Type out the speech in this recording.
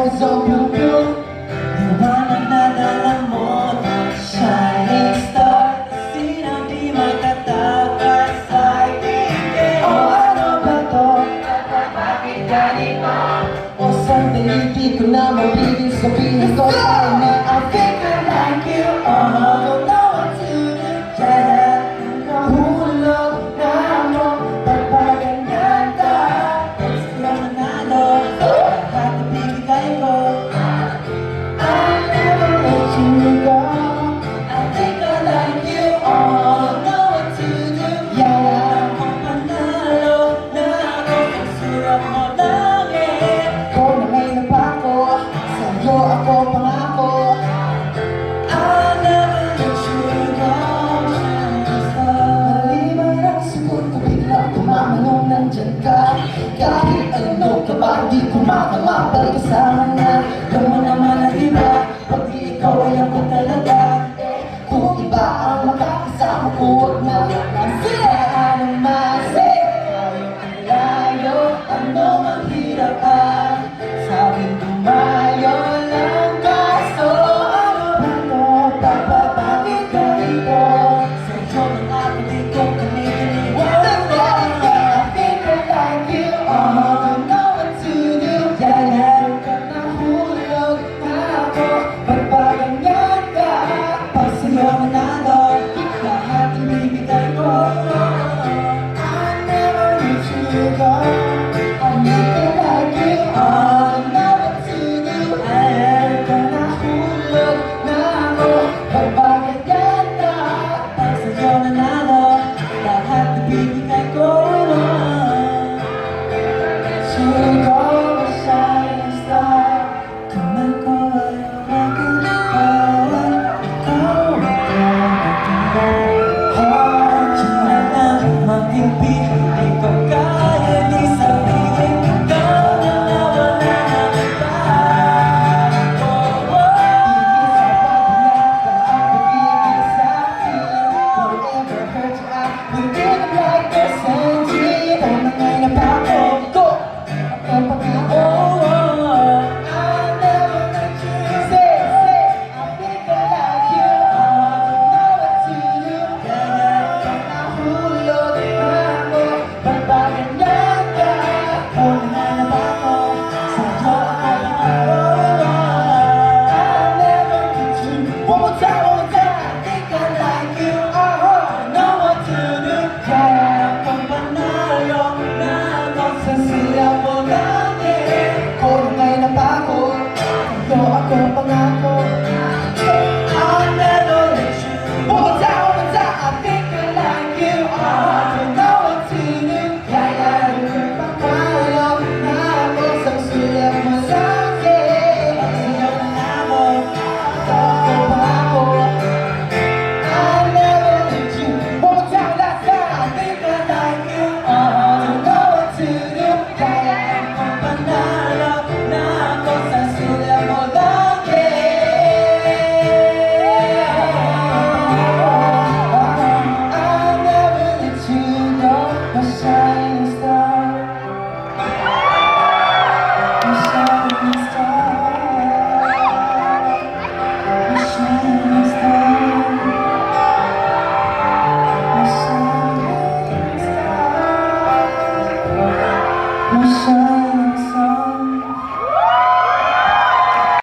eyes open blue. Liwanag na dala mo ng shining star. Sinabi makatakas ay tingin. O ano ba to? Bakit ganito? O sandali di ko na mabigil sabihin ko ay I think I like you. Don't know what to do. Kaya nahulog na mo. Pagpaganyan ka, gusto na manalo. Lahat na bibigay ko, I'll never let you go. I think I like you. Don't know what to do. Kaya ako manalo na ako. Pagsurap mo langit. Kung na may napako, sa'yo ako pangako. I'll never let you go. Maliban ang sagot ko, biglang tumamanong nandyan ka. Kahit ano ka ba, di ko makamapal kasama na. Alam mo naman na diba, pag di ikaw ay ako talaga. Kung iba ang makakasama ko, huwag na masiraan ang masik. Layo, ano ang hirapan? Sabing tumayo lang kaso ano ba to? Bakit ganito? Sa'yo ng ako di ko kaniniwala. I think I like you. Don't know what to do. Kaya ka nahulog na ako. Pagpaganyan ka, pag sa'yo manalo, lahat ang bibigay ko. I never let you go. I think I like you.